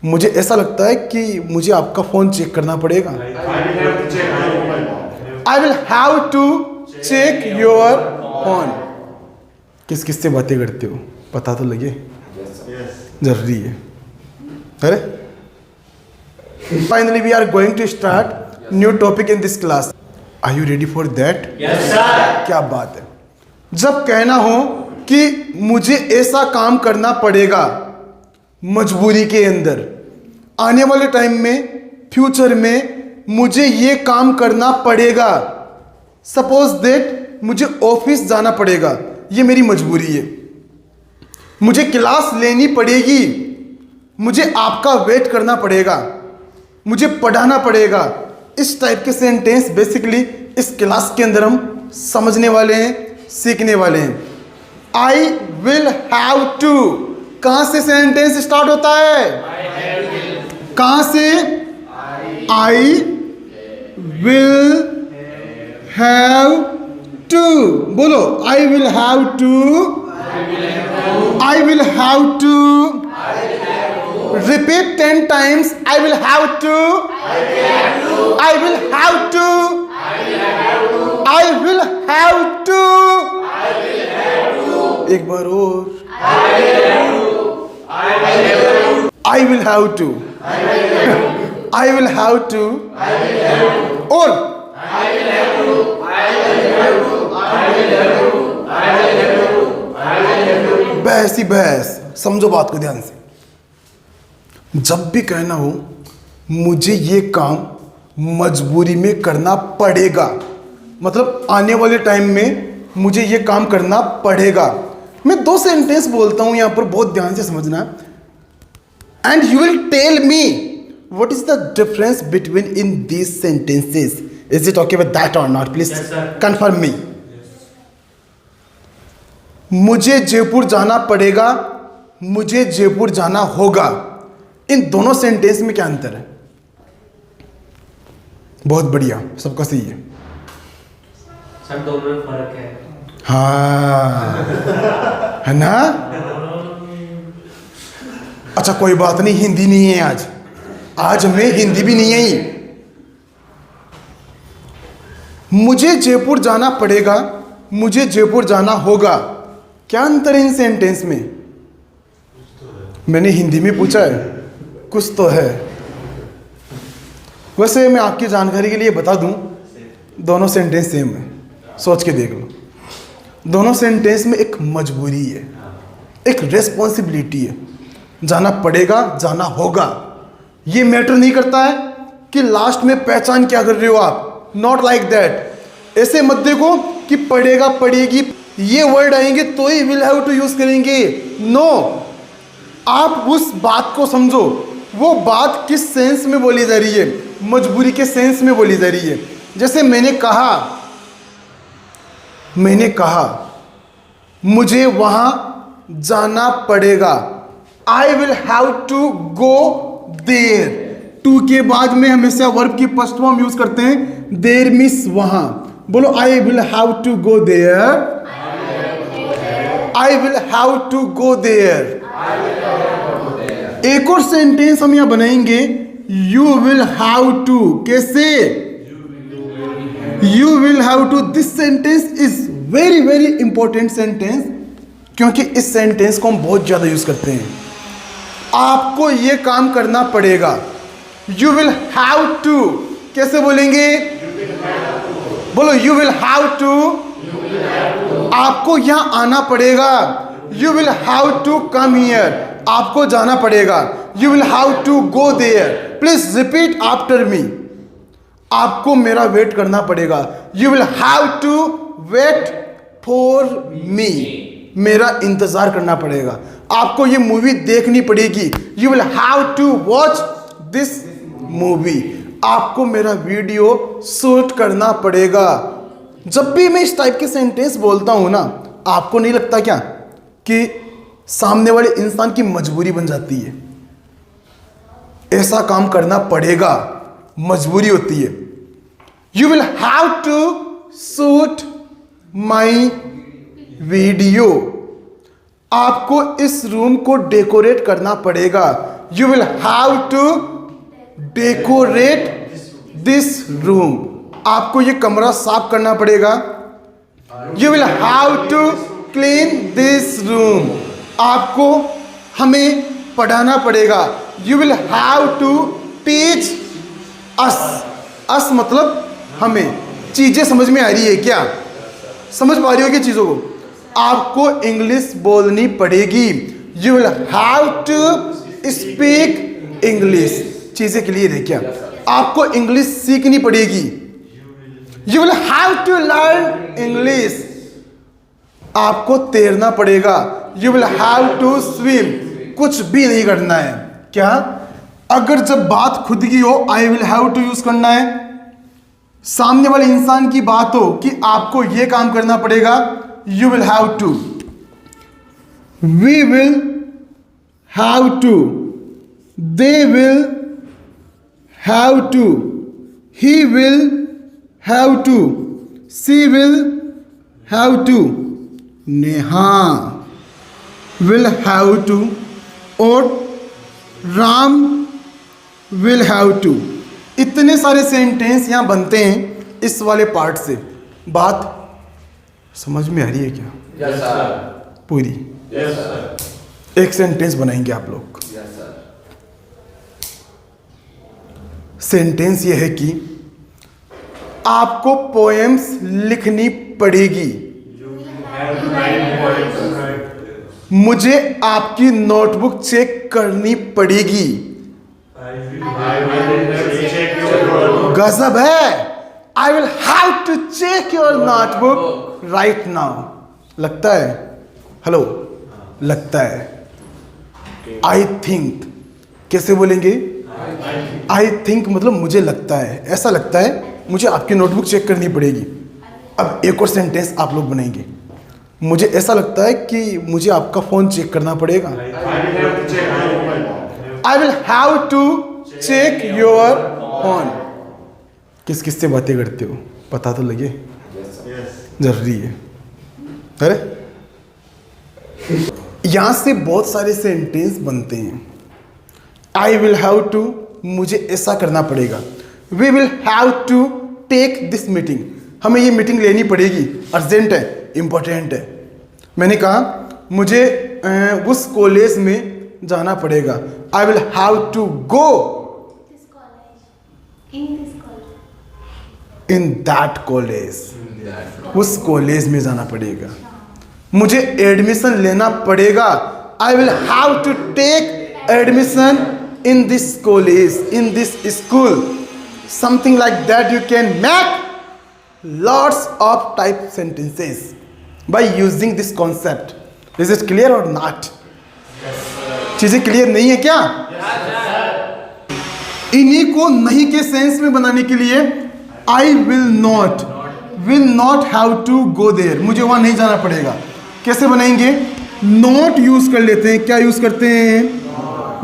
मुझे ऐसा लगता है कि मुझे आपका फ़ोन चेक करना पड़ेगा। I will have to check your phone. किस किस से बातें करते हो पता तो लगे, जरूरी है। अरे finally we are going to start new topic in this class. Are you ready for that? Yes sir. क्या बात है। जब कहना हो कि मुझे ऐसा काम करना पड़ेगा मजबूरी के अंदर, आने वाले टाइम में, फ्यूचर में मुझे ये काम करना पड़ेगा। सपोज दैट मुझे ऑफिस जाना पड़ेगा, ये मेरी मजबूरी है। मुझे क्लास लेनी पड़ेगी, मुझे आपका वेट करना पड़ेगा, मुझे पढ़ाना पड़ेगा। इस टाइप के सेंटेंस बेसिकली इस क्लास के अंदर हम समझने वाले हैं, सीखने वाले हैं। आई विल हैव टू, कहां से सेंटेंस स्टार्ट होता है? कहां से? I will have to. बोलो, I will have to, I will have to. Repeat 10 times. I will have to. I will have to. I will have to. एक बार और. I will have to. I will have to. और. बहस ही बहस, समझो बात को ध्यान से। जब भी कहना हो मुझे ये काम मजबूरी में करना पड़ेगा, मतलब आने वाले टाइम में मुझे ये काम करना पड़ेगा। मैं दो सेंटेंस बोलता हूं यहां पर, बहुत ध्यान से समझना। And you will tell me what is the difference between in these sentences. Is it okay with that or not? Please confirm me. मुझे जयपुर जाना पड़ेगा, मुझे जयपुर जाना होगा, इन दोनों सेंटेंस में क्या अंतर है? बहुत बढ़िया, सबका सही है सर, दोनों में फर्क है। हाँ, है ना? अच्छा कोई बात नहीं, हिंदी नहीं है आज, आज हमें हिंदी भी नहीं है। मुझे जयपुर जाना पड़ेगा, मुझे जयपुर जाना होगा, क्या अंतर है इन सेंटेंस में? मैंने हिंदी में पूछा है, कुछ तो है। वैसे मैं आपकी जानकारी के लिए बता दूं, दोनों सेंटेंस सेम है, सोच के देख लो। दोनों सेंटेंस में एक मजबूरी है, एक रेस्पॉन्सिबिलिटी है। जाना पड़ेगा, जाना होगा, ये मैटर नहीं करता है कि लास्ट में पहचान क्या कर रहे हो आप। Not like that. ऐसे मत देखो कि पड़ेगा, पड़ेगी, ये वर्ड आएंगे तो ही विल हैव टू यूज करेंगे। नो, आप उस बात को समझो, वो बात किस सेंस में बोली जा रही है, मजबूरी के सेंस में बोली जा रही है। जैसे मैंने कहा मुझे वहां जाना पड़ेगा, I will have to go there. Two के बाद में हमेशा वर्ब की फर्स्ट फॉर्म यूज करते हैं, देयर मीन्स वहां। बोलो, I will have to go there, I will have to go there. एक और सेंटेंस हम यहां बनाएंगे, यू विल हैव टू। कैसे? You will have to. This sentence is very very important sentence, क्योंकि इस सेंटेंस को हम बहुत ज्यादा यूज करते हैं। आपको यह काम करना पड़ेगा, यू विल हैव टू। कैसे बोलेंगे? बोलो, यू विल हैव टू। आपको यहां आना पड़ेगा, you will have to come here. आपको जाना पड़ेगा, you will have to go there. Please repeat after me. आपको मेरा वेट करना पड़ेगा, you will have to wait for me. मेरा इंतजार करना पड़ेगा। आपको ये मूवी देखनी पड़ेगी, you will have to watch this movie. आपको मेरा वीडियो शूट करना पड़ेगा। जब भी मैं इस टाइप के सेंटेंस बोलता हूं ना, आपको नहीं लगता क्या कि सामने वाले इंसान की मजबूरी बन जाती है? ऐसा काम करना पड़ेगा, मजबूरी होती है। You will have to shoot my video. आपको इस रूम को डेकोरेट करना पड़ेगा, you will have to decorate this room. आपको ये कमरा साफ करना पड़ेगा। You will have to clean this room. आपको हमें पढ़ाना पड़ेगा। You will have to teach us. Us मतलब हमें। चीजें समझ में आ रही है क्या? समझ पा रही हो क्या चीजों को? आपको इंग्लिश बोलनी पड़ेगी। You will have to speak English. चीजें क्लियर है क्या? आपको इंग्लिश सीखनी पड़ेगी। You will have to learn English. आपको तैरना पड़ेगा। You will have to swim. कुछ भी नहीं करना है क्या? अगर जब बात खुद की हो I will have to use करना है। सामने वाले इंसान की बात हो कि आपको यह काम करना पड़ेगा, you will have to. We will have to, they will have to, he will have to, she will have to, Neha will have to और राम विल हैव टू। इतने सारे सेंटेंस यहाँ बनते हैं इस वाले पार्ट से। बात समझ में आ रही है क्या? Yes sir. पूरी? Yes sir. एक सेंटेंस बनाएंगे आप लोग। Yes sir. सेंटेंस ये है कि आपको पोएम्स लिखनी पड़ेगी। मुझे आपकी नोटबुक चेक करनी पड़ेगी। गजब है। I will have to check your notebook right now. लगता है? हेलो, लगता है। आई थिंक कैसे बोलेंगे? आई थिंक मतलब मुझे लगता है, ऐसा लगता है मुझे आपकी नोटबुक चेक करनी पड़ेगी। अब एक और सेंटेंस आप लोग बनाएंगे। मुझे ऐसा लगता है कि मुझे आपका फोन चेक करना पड़ेगा। I will have to check your phone. किस किस से बातें करते हो पता तो लगे? जरूरी है। अरे यहां से बहुत सारे सेंटेंस बनते हैं। आई विल हैव टू, मुझे ऐसा करना पड़ेगा। We will have to take this meeting, हमें ये मीटिंग लेनी पड़ेगी, अर्जेंट है, इंपॉर्टेंट है। मैंने कहा मुझे उस कॉलेज में जाना पड़ेगा। I will have to go in that college, उस कॉलेज में जाना पड़ेगा। मुझे एडमिशन लेना पड़ेगा। I will have to take admission in this college, in this school. Something like that you can make lots of type sentences by using this concept. Is it clear or not? चीजें clear नहीं है क्या? इन्हीं को नहीं के sense में बनाने के लिए I will not have to go there, मुझे वहां नहीं जाना पड़ेगा। कैसे बनाएंगे? नॉट यूज कर लेते हैं। क्या यूज करते हैं?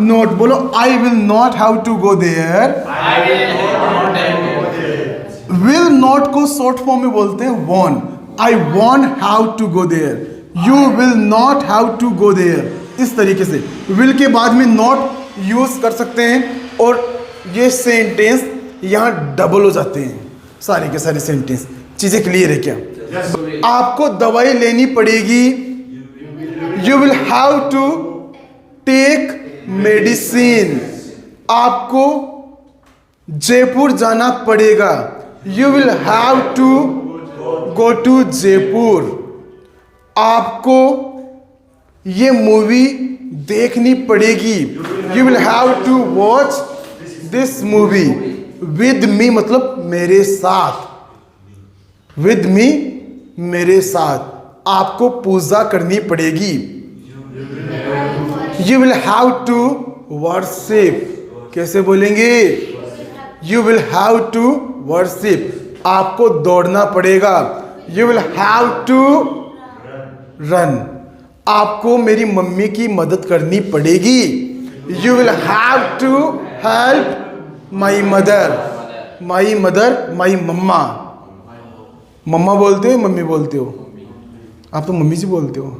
नॉट। बोलो I will not have to go there। Will not को शॉर्ट फॉर्म में बोलते हैं won't. I won't have to go there. You will not have to go there. इस तरीके से विल के बाद में नॉट यूज कर सकते हैं और ये सेंटेंस यहाँ डबल हो जाते हैं, सारे के सारे सेंटेंस। चीजें क्लियर है क्या? आपको दवाई लेनी पड़ेगी। You will have to take medicine. आपको जयपुर जाना पड़ेगा। You will have to go to Jaipur. आपको ये मूवी देखनी पड़ेगी। You will have to watch this movie with me, मतलब मेरे साथ। विद मी, मेरे साथ। आपको पूजा करनी पड़ेगी। You will have to worship. कैसे बोलेंगे? You will have to worship. आपको दौड़ना पड़ेगा। You will have to run. आपको मेरी मम्मी की मदद करनी पड़ेगी। You will have to help my mother. My mother, my mama. Mama बोलते हो मम्मी बोलते हो? आप तो मम्मी से बोलते हो।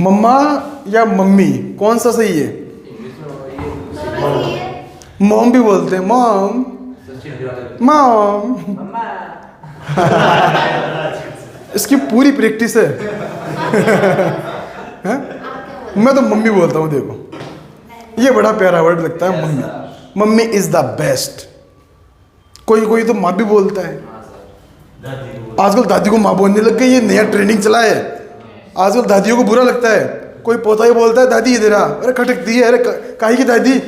मम्मा या मम्मी कौन सा सही है? मॉम भी बोलते हैं, मॉम मॉम। इसकी पूरी प्रैक्टिस है। हैं? मैं तो मम्मी बोलता हूँ, देखो ये बड़ा प्यारा वर्ड लगता है mummy. Mummy is the best. कोई कोई तो माँ भी बोलता है। आजकल दादी को माँ बोलने लग गई, ये नया ट्रेंडिंग चला है। आजकल दादियों को बुरा लगता है, कोई पोता ही बोलता है दादी इधर आ, अरे खटकती है, अरे काहे की दादी,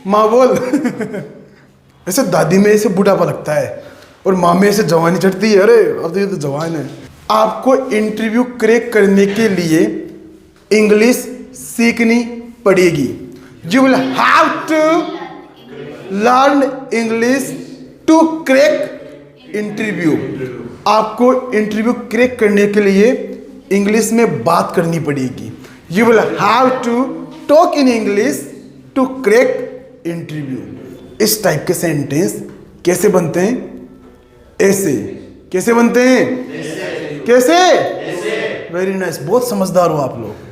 माँ बोल। ऐसे दादी में ऐसे बुढ़ापा लगता है और माँ में ऐसे जवानी चढ़ती है, अरे अब तो ये तो जवान है। आपको इंटरव्यू क्रैक करने के लिए इंग्लिश सीखनी पड़ेगी। You will have to learn English to crack interview. आपको इंटरव्यू क्रैक करने के लिए इंग्लिश में बात करनी पड़ेगी। You will have to talk in English to crack interview. इस टाइप के सेंटेंस कैसे बनते हैं? ऐसे। कैसे बनते हैं? कैसे? वेरी नाइस, बहुत समझदार हो आप लोग।